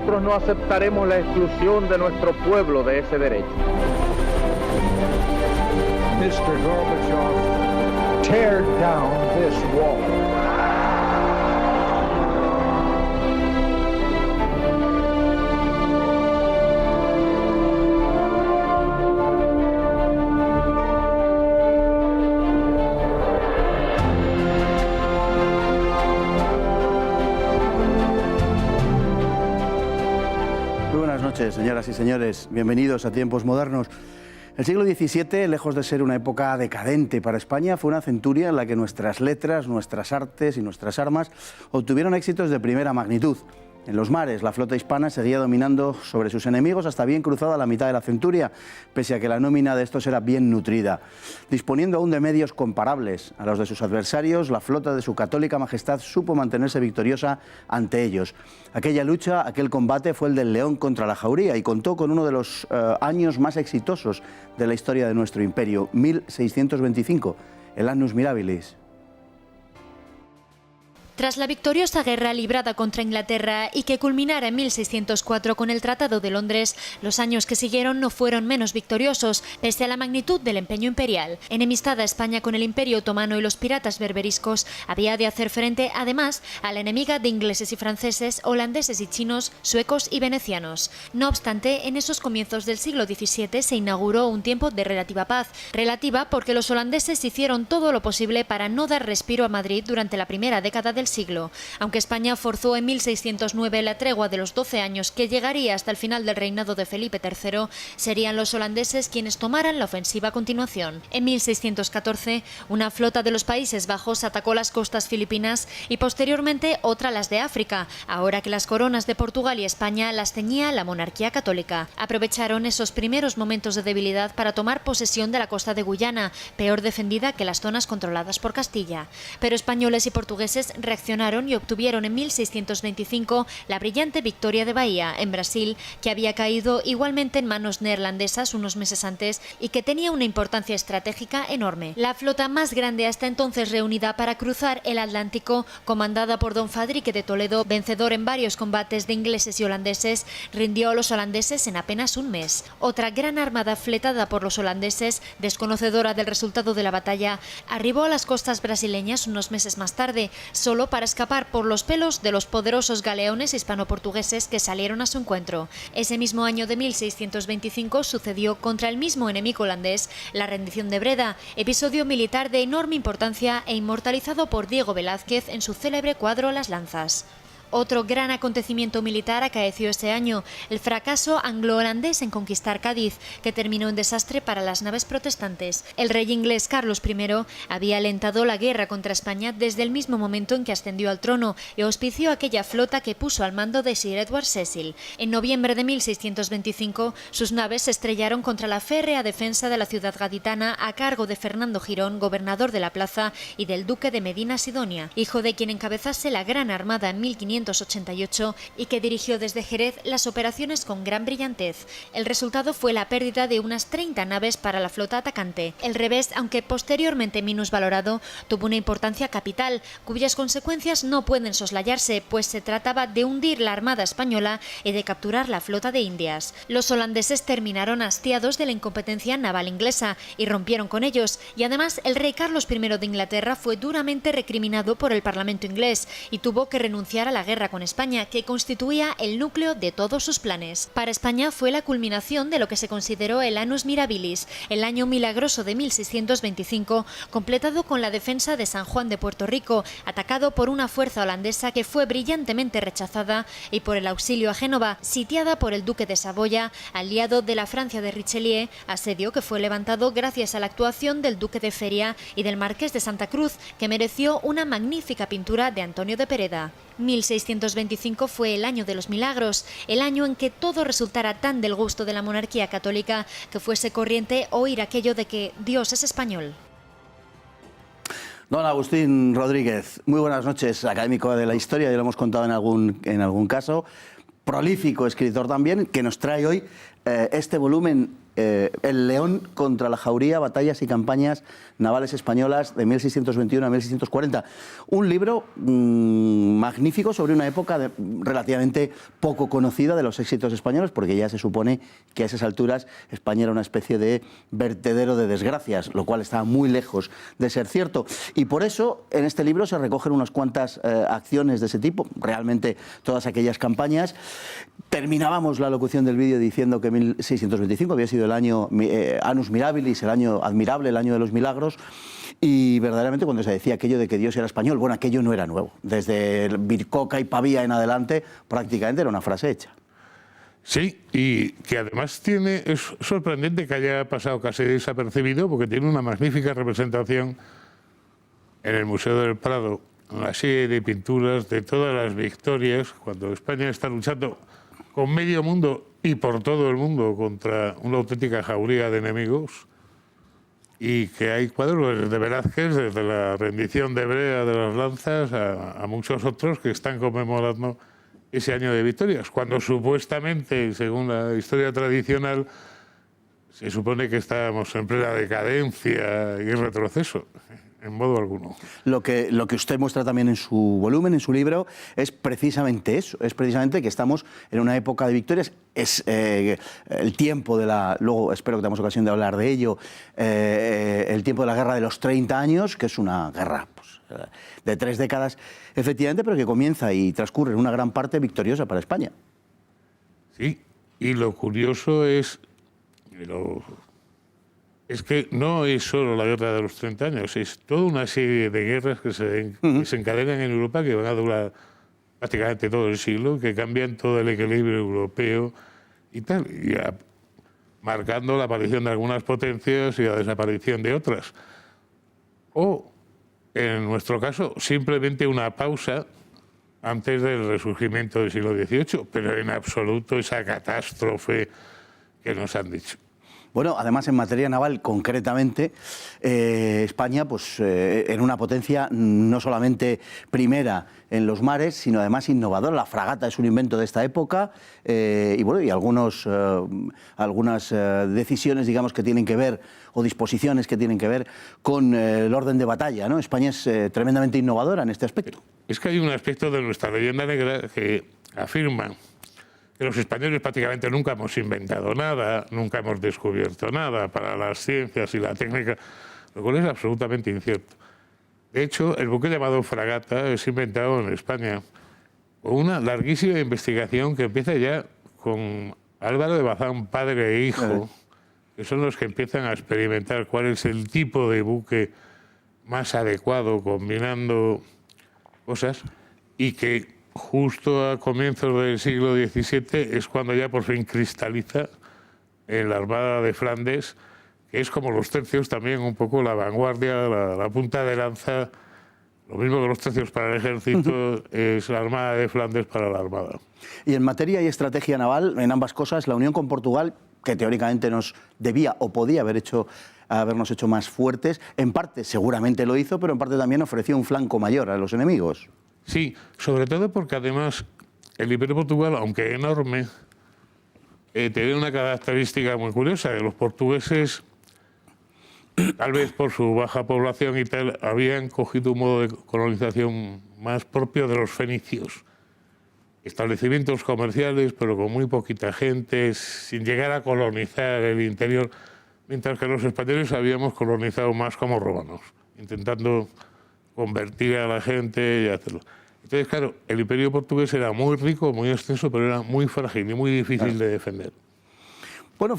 nosotros no aceptaremos la exclusión de nuestro pueblo de ese derecho. Mr. Gorbachev, tear down this wall. Buenas noches, señoras y señores. Bienvenidos a Tiempos Modernos. El siglo XVII, lejos de ser una época decadente para España, fue una centuria en la que nuestras letras, nuestras artes y nuestras armas obtuvieron éxitos de primera magnitud. En los mares, la flota hispana seguía dominando sobre sus enemigos hasta bien cruzada la mitad de la centuria, pese a que la nómina de estos era bien nutrida. Disponiendo aún de medios comparables a los de sus adversarios, la flota de su católica majestad supo mantenerse victoriosa ante ellos. Aquella lucha, aquel combate fue el del León contra la Jauría y contó con uno de los años más exitosos de la historia de nuestro imperio, 1625, el Annus Mirabilis. Tras la victoriosa guerra librada contra Inglaterra y que culminara en 1604 con el Tratado de Londres, los años que siguieron no fueron menos victoriosos, pese a la magnitud del empeño imperial. Enemistada España con el Imperio Otomano y los piratas berberiscos, había de hacer frente, además, a la enemiga de ingleses y franceses, holandeses y chinos, suecos y venecianos. No obstante, en esos comienzos del siglo XVII se inauguró un tiempo de relativa paz. Relativa porque los holandeses hicieron todo lo posible para no dar respiro a Madrid durante la primera década del siglo. Aunque España forzó en 1609 la tregua de los 12 años que llegaría hasta el final del reinado de Felipe III, serían los holandeses quienes tomaran la ofensiva a continuación. En 1614, una flota de los Países Bajos atacó las costas filipinas y posteriormente otra las de África, ahora que las coronas de Portugal y España las teñía la monarquía católica. Aprovecharon esos primeros momentos de debilidad para tomar posesión de la costa de Guyana, peor defendida que las zonas controladas por Castilla. Pero españoles y portugueses reaccionaron y obtuvieron en 1625 la brillante victoria de Bahía, en Brasil, que había caído igualmente en manos neerlandesas unos meses antes y que tenía una importancia estratégica enorme. La flota más grande hasta entonces reunida para cruzar el Atlántico, comandada por don Fadrique de Toledo, vencedor en varios combates de ingleses y holandeses, rindió a los holandeses en apenas un mes. Otra gran armada fletada por los holandeses, desconocedora del resultado de la batalla, arribó a las costas brasileñas unos meses más tarde, solo para escapar por los pelos de los poderosos galeones hispano-portugueses que salieron a su encuentro. Ese mismo año de 1625 sucedió contra el mismo enemigo holandés la rendición de Breda, episodio militar de enorme importancia e inmortalizado por Diego Velázquez en su célebre cuadro Las Lanzas. Otro gran acontecimiento militar acaeció ese año, el fracaso anglo-holandés en conquistar Cádiz, que terminó en desastre para las naves protestantes. El rey inglés Carlos I había alentado la guerra contra España desde el mismo momento en que ascendió al trono y auspició aquella flota que puso al mando de Sir Edward Cecil. En noviembre de 1625, sus naves se estrellaron contra la férrea defensa de la ciudad gaditana a cargo de Fernando Girón, gobernador de la plaza, y del duque de Medina Sidonia, hijo de quien encabezase la Gran Armada en 1588 y que dirigió desde Jerez las operaciones con gran brillantez. El resultado fue la pérdida de unas 30 naves para la flota atacante. El revés, aunque posteriormente minusvalorado, tuvo una importancia capital, cuyas consecuencias no pueden soslayarse, pues se trataba de hundir la armada española y de capturar la flota de Indias. Los holandeses terminaron hastiados de la incompetencia naval inglesa y rompieron con ellos, y además el rey Carlos I de Inglaterra fue duramente recriminado por el Parlamento inglés y tuvo que renunciar a la guerra con España, que constituía el núcleo de todos sus planes. Para España fue la culminación de lo que se consideró el Annus Mirabilis, el año milagroso de 1625, completado con la defensa de San Juan de Puerto Rico, atacado por una fuerza holandesa que fue brillantemente rechazada, y por el auxilio a Génova, sitiada por el duque de Saboya, aliado de la Francia de Richelieu, asedio que fue levantado gracias a la actuación del duque de Feria y del marqués de Santa Cruz, que mereció una magnífica pintura de Antonio de Pereda. 1625 fue el año de los milagros, el año en que todo resultara tan del gusto de la monarquía católica que fuese corriente oír aquello de que Dios es español. Don Agustín Rodríguez, muy buenas noches, académico de la historia, ya lo hemos contado en algún caso, prolífico escritor también, que nos trae hoy este volumen El León contra la Jauría, batallas y campañas navales españolas de 1621 a 1640. Un libro magnífico sobre una época relativamente poco conocida de los éxitos españoles, porque ya se supone que a esas alturas España era una especie de vertedero de desgracias, lo cual estaba muy lejos de ser cierto. Y por eso en este libro se recogen unas cuantas acciones de ese tipo, realmente todas aquellas campañas. Terminábamos la locución del vídeo diciendo que 1625 había sido el año Annus Mirabilis, el año admirable, el año de los milagros, y verdaderamente cuando se decía aquello de que Dios era español, bueno, aquello no era nuevo. Desde Bircoca y Pavía en adelante prácticamente era una frase hecha. Sí, y que además es sorprendente que haya pasado casi desapercibido, porque tiene una magnífica representación en el Museo del Prado, una serie de pinturas de todas las victorias, cuando España está luchando con medio mundo y por todo el mundo contra una auténtica jauría de enemigos, y que hay cuadros de Velázquez, desde la rendición de Brea de las lanzas a muchos otros que están conmemorando ese año de victorias, cuando supuestamente, según la historia tradicional, se supone que estábamos en plena decadencia y retroceso. En modo alguno. Lo que usted muestra también en su volumen, en su libro, es precisamente eso, es precisamente que estamos en una época de victorias, es el tiempo de la, luego espero que tengamos ocasión de hablar de ello, el tiempo de la guerra de los 30 años, que es una guerra pues, de 3 décadas, efectivamente, pero que comienza y transcurre en una gran parte victoriosa para España. Sí, y lo curioso es que no es solo la guerra de los 30 años, es toda una serie de guerras que se encadenan en Europa, que van a durar prácticamente todo el siglo, que cambian todo el equilibrio europeo y tal, y marcando la aparición de algunas potencias y la desaparición de otras. O, en nuestro caso, simplemente una pausa antes del resurgimiento del siglo XVIII, pero en absoluto esa catástrofe que nos han dicho. Bueno, además en materia naval, concretamente, España pues, era una potencia no solamente primera en los mares, sino además innovadora. La fragata es un invento de esta época y, bueno, y algunas decisiones, digamos, que tienen que ver, o disposiciones que tienen que ver con el orden de batalla, ¿no? España es tremendamente innovadora en este aspecto. Es que hay un aspecto de nuestra leyenda negra que afirma que los españoles prácticamente nunca hemos inventado nada, nunca hemos descubierto nada para las ciencias y la técnica, lo cual es absolutamente incierto. De hecho, el buque llamado fragata es inventado en España con una larguísima investigación que empieza ya con Álvaro de Bazán, padre e hijo, que son los que empiezan a experimentar cuál es el tipo de buque más adecuado, combinando cosas, y que justo a comienzos del siglo XVII es cuando ya por fin cristaliza en la Armada de Flandes, que es como los tercios también un poco la vanguardia, la punta de lanza, lo mismo que los tercios para el ejército, es la Armada de Flandes para la Armada. Y en materia y estrategia naval, en ambas cosas, la unión con Portugal, que teóricamente nos debía o podía habernos hecho más fuertes, en parte seguramente lo hizo, pero en parte también ofreció un flanco mayor a los enemigos. Sí, sobre todo porque además el Imperio Portugal, aunque enorme, tiene una característica muy curiosa, que los portugueses, tal vez por su baja población y tal, habían cogido un modo de colonización más propio de los fenicios. Establecimientos comerciales, pero con muy poquita gente, sin llegar a colonizar el interior, mientras que los españoles habíamos colonizado más como romanos, intentando convertir a la gente y hacerlo. Entonces, claro, el imperio portugués era muy rico, muy extenso, pero era muy frágil y muy difícil de defender. Bueno,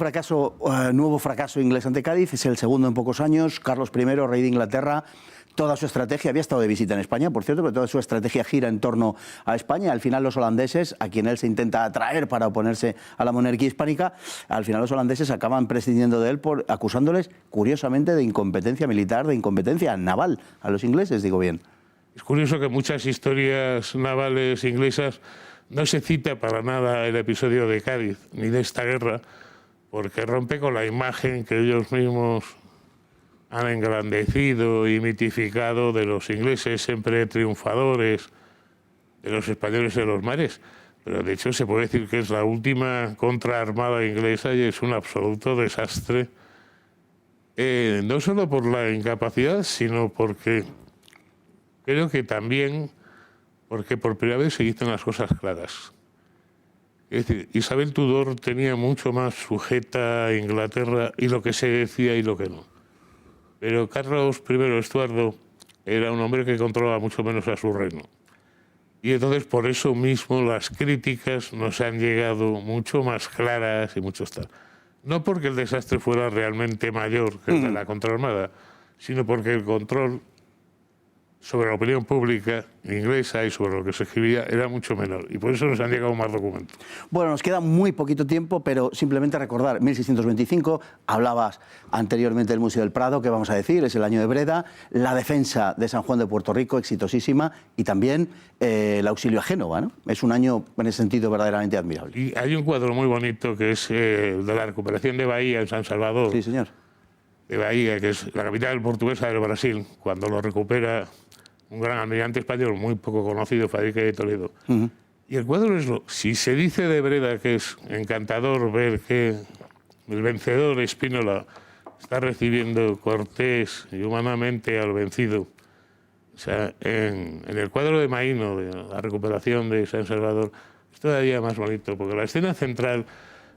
nuevo fracaso inglés ante Cádiz, es el segundo en pocos años. Carlos I, rey de Inglaterra, toda su estrategia, había estado de visita en España, por cierto, pero toda su estrategia gira en torno a España. Al final los holandeses, a quien él se intenta atraer para oponerse a la monarquía hispánica, al final los holandeses acaban prescindiendo de él acusándoles, curiosamente, de incompetencia militar, de incompetencia naval a los ingleses, digo bien. Es curioso que muchas historias navales inglesas no se cita para nada el episodio de Cádiz, ni de esta guerra, porque rompe con la imagen que ellos mismos han engrandecido y mitificado de los ingleses siempre triunfadores, de los españoles en los mares. pero de hecho se puede decir que es la última contraarmada inglesa y es un absoluto desastre, no solo por la incapacidad, sino porque creo que también porque por primera vez se dicen las cosas claras. Es decir, Isabel Tudor tenía mucho más sujeta a Inglaterra y lo que se decía y lo que no. Pero Carlos I Estuardo era un hombre que controlaba mucho menos a su reino. Y entonces por eso mismo las críticas nos han llegado mucho más claras y mucho tal. No porque el desastre fuera realmente mayor que el de la contraarmada, sino porque el control sobre la opinión pública inglesa y sobre lo que se escribía era mucho menor. Y por eso nos han llegado más documentos. Bueno, nos queda muy poquito tiempo, pero simplemente recordar, 1625, hablabas anteriormente del Museo del Prado, que vamos a decir, es el año de Breda, la defensa de San Juan de Puerto Rico, exitosísima, y también el auxilio a Génova, ¿no? Es un año, en ese sentido, verdaderamente admirable. Y hay un cuadro muy bonito que es el de la recuperación de Bahía en San Salvador. Sí, señor. De Bahía, que es la capital portuguesa del Brasil, cuando lo recupera un gran almirante español muy poco conocido, Fadrique de Toledo. Y el cuadro es si se dice de Breda que es encantador ver que el vencedor Espínola está recibiendo cortés y humanamente al vencido. O sea, en el cuadro de Maíno, de la recuperación de San Salvador, es todavía más bonito, porque la escena central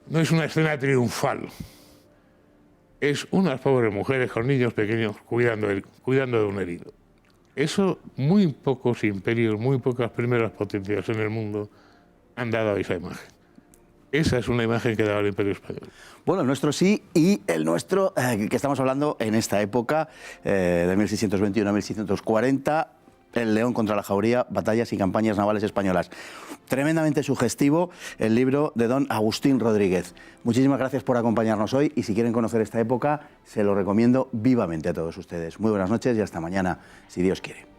no es una escena triunfal. Es unas pobres mujeres con niños pequeños cuidando de un herido. Eso muy pocos imperios, muy pocas primeras potencias en el mundo han dado a esa imagen. Esa es una imagen que daba el Imperio Español. Bueno, el nuestro sí, y el nuestro, que estamos hablando en esta época, de 1621 a 1640, el León contra la Jauría, batallas y campañas navales españolas. Tremendamente sugestivo el libro de don Agustín Rodríguez. Muchísimas gracias por acompañarnos hoy, y si quieren conocer esta época, se lo recomiendo vivamente a todos ustedes. Muy buenas noches y hasta mañana, si Dios quiere.